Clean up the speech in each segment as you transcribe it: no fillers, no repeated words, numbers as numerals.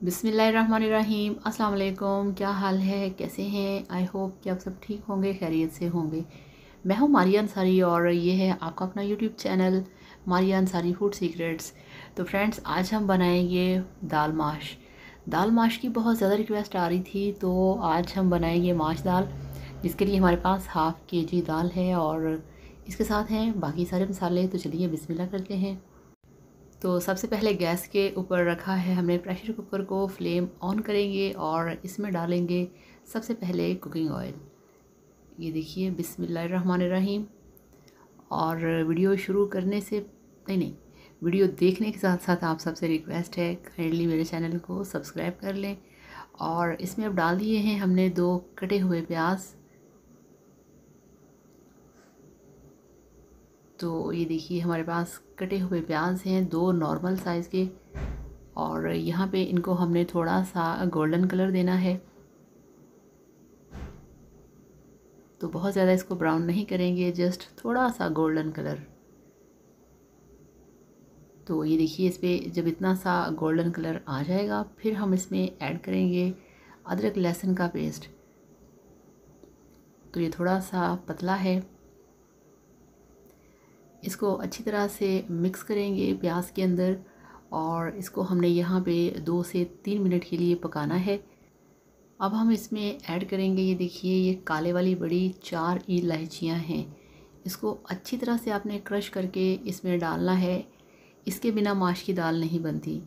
बिस्मिल्लाहिर्रहमानिर्रहीम। अस्सलाम वालेकुम। क्या हाल है, कैसे हैं? आई होप कि आप सब ठीक होंगे, खैरियत से होंगे। मैं हूं मारिया अंसारी और ये है आपका अपना YouTube channel Maria Ansari food secrets. तो फ्रेंड्स, आज हम बनाएंगे दाल माश। दाल माश की बहुत ज़्यादा रिक्वेस्ट आ रही थी, तो आज हम बनाएंगे माश दाल, जिसके लिए हमारे पास हाफ़ केजी दाल है और इसके साथ हैं बाकी सारे मसाले। तो चलिए बिस्मिल्लाह करते हैं। तो सबसे पहले गैस के ऊपर रखा है हमने प्रेशर कुकर को, फ्लेम ऑन करेंगे और इसमें डालेंगे सबसे पहले कुकिंग ऑयल। ये देखिए, बिस्मिल्लाहिर्रहमानिर्रहीम। और वीडियो शुरू करने से नहीं, वीडियो देखने के साथ साथ आप सबसे रिक्वेस्ट है, काइंडली मेरे चैनल को सब्सक्राइब कर लें। और इसमें अब डाल दिए हैं हमने 2 कटे हुए प्याज। तो ये देखिए, हमारे पास कटे हुए प्याज हैं 2 नॉर्मल साइज़ के, और यहाँ पे इनको हमने थोड़ा सा गोल्डन कलर देना है। तो बहुत ज़्यादा इसको ब्राउन नहीं करेंगे, जस्ट थोड़ा सा गोल्डन कलर। तो ये देखिए, इस पर जब इतना सा गोल्डन कलर आ जाएगा, फिर हम इसमें ऐड करेंगे अदरक लहसुन का पेस्ट। तो ये थोड़ा सा पतला है, इसको अच्छी तरह से मिक्स करेंगे प्याज के अंदर, और इसको हमने यहाँ पे 2 से 3 मिनट के लिए पकाना है। अब हम इसमें ऐड करेंगे, ये देखिए, ये काले वाली बड़ी 4 इलायचियाँ हैं। इसको अच्छी तरह से आपने क्रश करके इसमें डालना है। इसके बिना माश की दाल नहीं बनती।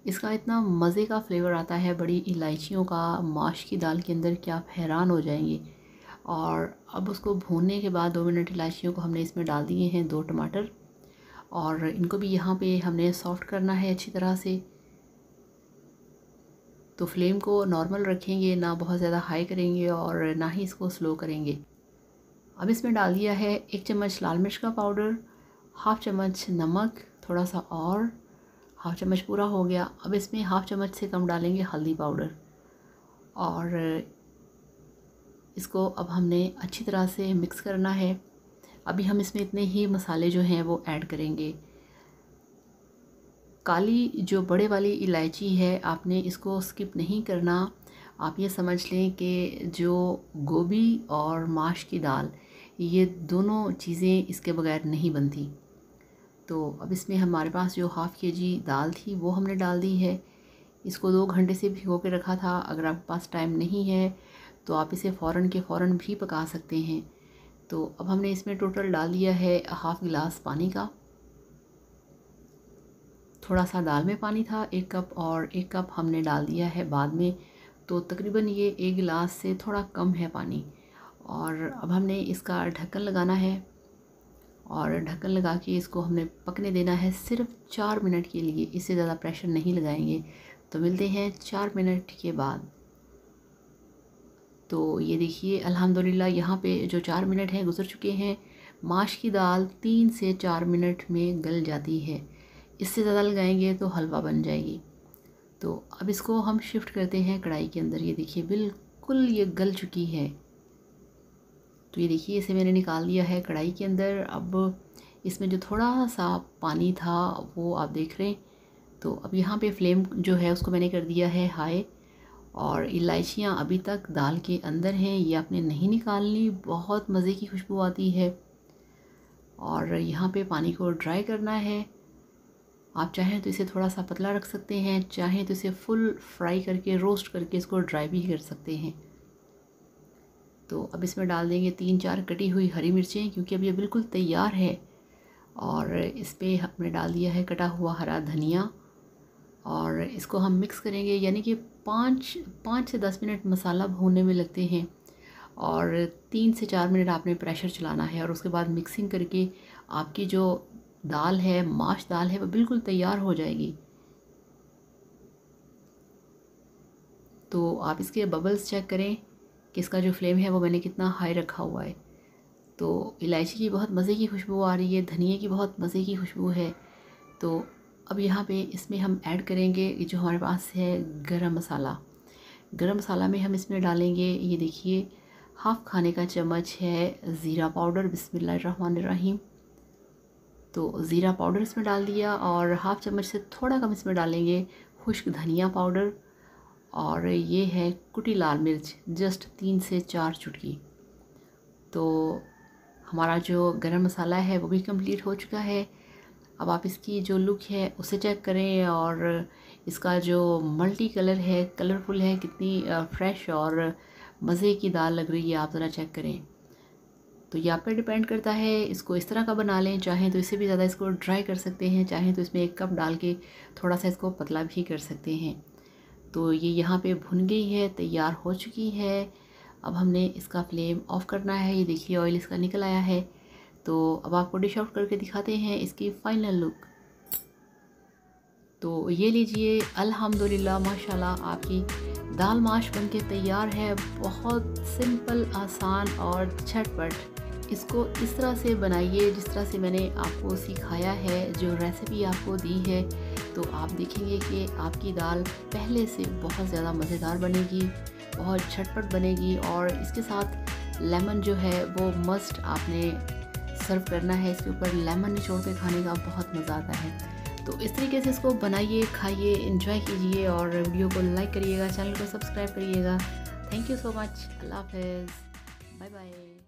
इसका इतना मज़े का फ्लेवर आता है बड़ी इलायचियों का माश की दाल के अंदर कि आप हैरान हो जाएंगे। और अब उसको भूनने के बाद 2 मिनट इलायचियों को हमने इसमें डाल दिए हैं 2 टमाटर, और इनको भी यहाँ पे हमने सॉफ्ट करना है अच्छी तरह से। तो फ्लेम को नॉर्मल रखेंगे, ना बहुत ज़्यादा हाई करेंगे और ना ही इसको स्लो करेंगे। अब इसमें डाल दिया है 1 चम्मच लाल मिर्च का पाउडर, हाफ़ चम्मच नमक, थोड़ा सा और, हाफ़ चम्मच पूरा हो गया। अब इसमें हाफ़ चम्मच से कम डालेंगे हल्दी पाउडर, और इसको अब हमने अच्छी तरह से मिक्स करना है। अभी हम इसमें इतने ही मसाले जो हैं वो ऐड करेंगे। काली जो बड़े वाली इलायची है, आपने इसको स्किप नहीं करना। आप ये समझ लें कि जो गोभी और माश की दाल, ये दोनों चीज़ें इसके बगैर नहीं बनती। तो अब इसमें हमारे पास जो हाफ़ केजी दाल थी वो हमने डाल दी है। इसको 2 घंटे से भिगो के रखा था। अगर आपके पास टाइम नहीं है तो आप इसे फ़ौरन के फ़ौरन भी पका सकते हैं। तो अब हमने इसमें टोटल डाल दिया है हाफ़ गिलास पानी का। थोड़ा सा दाल में पानी था 1 कप, और 1 कप हमने डाल दिया है बाद में। तो तकरीबन ये 1 गिलास से थोड़ा कम है पानी। और अब हमने इसका ढक्कन लगाना है, और ढक्कन लगा के इसको हमने पकने देना है सिर्फ 4 मिनट के लिए। इससे ज़्यादा प्रेशर नहीं लगाएंगे। तो मिलते हैं 4 मिनट के बाद। तो ये देखिए, अल्हम्दुलिल्लाह यहाँ पे जो 4 मिनट हैं गुजर चुके हैं। माश की दाल 3 से 4 मिनट में गल जाती है। इससे ज़्यादा लगाएंगे तो हलवा बन जाएगी। तो अब इसको हम शिफ्ट करते हैं कढ़ाई के अंदर। ये देखिए, बिल्कुल ये गल चुकी है। तो ये देखिए, इसे मैंने निकाल दिया है कढ़ाई के अंदर। अब इसमें जो थोड़ा सा पानी था वो आप देख रहे हैं। तो अब यहाँ पे फ्लेम जो है उसको मैंने कर दिया है हाई, और इलायचियाँ अभी तक दाल के अंदर हैं, ये आपने नहीं निकालनी, बहुत मज़े की खुशबू आती है। और यहाँ पे पानी को ड्राई करना है। आप चाहें तो इसे थोड़ा सा पतला रख सकते हैं, चाहें तो इसे फुल फ्राई करके रोस्ट करके इसको ड्राई भी कर सकते हैं। तो अब इसमें डाल देंगे 3-4 कटी हुई हरी मिर्चें, क्योंकि अब ये बिल्कुल तैयार है। और इस पर हमने डाल दिया है कटा हुआ हरा धनिया, और इसको हम मिक्स करेंगे। यानी कि 5 से 10 मिनट मसाला भूनने में लगते हैं, और 3 से 4 मिनट आपने प्रेशर चलाना है, और उसके बाद मिक्सिंग करके आपकी जो दाल है, माश दाल है, वो बिल्कुल तैयार हो जाएगी। तो आप इसके बबल्स चेक करें कि इसका जो फ्लेम है वो मैंने कितना हाई रखा हुआ है। तो इलायची की बहुत मज़े की खुशबू आ रही है, धनिए की बहुत मज़े की खुशबू है। तो अब यहाँ पे इसमें हम ऐड करेंगे ये जो हमारे पास है गरम मसाला। गरम मसाला में हम इसमें डालेंगे, ये देखिए, हाफ़ खाने का चम्मच है ज़ीरा पाउडर। बिस्मिल्लाहिर्रहमानिर्रहीम। तो ज़ीरा पाउडर इसमें डाल दिया, और हाफ़ चम्मच से थोड़ा कम इसमें डालेंगे खुश्क धनिया पाउडर, और ये है कुटी लाल मिर्च, जस्ट 3 से 4 चुटकी। तो हमारा जो गरम मसाला है वो भी कंप्लीट हो चुका है। अब आप इसकी जो लुक है उसे चेक करें, और इसका जो मल्टी कलर है, कलरफुल है, कितनी फ्रेश और मज़े की दाल लग रही है, आप ज़रा चेक करें। तो ये आप पे डिपेंड करता है, इसको इस तरह का बना लें, चाहें तो इससे भी ज़्यादा इसको ड्राई कर सकते हैं, चाहें तो इसमें 1 कप डाल के थोड़ा सा इसको पतला भी कर सकते हैं। तो ये यहाँ पे भुन गई है, तैयार हो चुकी है। अब हमने इसका फ्लेम ऑफ़ करना है। ये देखिए ऑयल इसका निकल आया है। तो अब आपको डिश आउट करके दिखाते हैं इसकी फ़ाइनल लुक। तो ये लीजिए, अल्हम्दुलिल्लाह माशाल्लाह आपकी दाल माश बनके तैयार है। बहुत सिंपल, आसान और झटपट। इसको इस तरह से बनाइए जिस तरह से मैंने आपको सिखाया है, जो रेसिपी आपको दी है। तो आप देखेंगे कि आपकी दाल पहले से बहुत ज़्यादा मज़ेदार बनेगी, बहुत झटपट बनेगी, और इसके साथ लेमन जो है वो मस्ट आपने सर्व करना है। इसके ऊपर लेमन निचोड़ के खाने का बहुत मज़ा आता है। तो इस तरीके से इसको बनाइए, खाइए, एंजॉय कीजिए, और वीडियो को लाइक करिएगा, चैनल को सब्सक्राइब करिएगा। Thank you so much. अल्लाह हाफ़िज़, बाय बाय।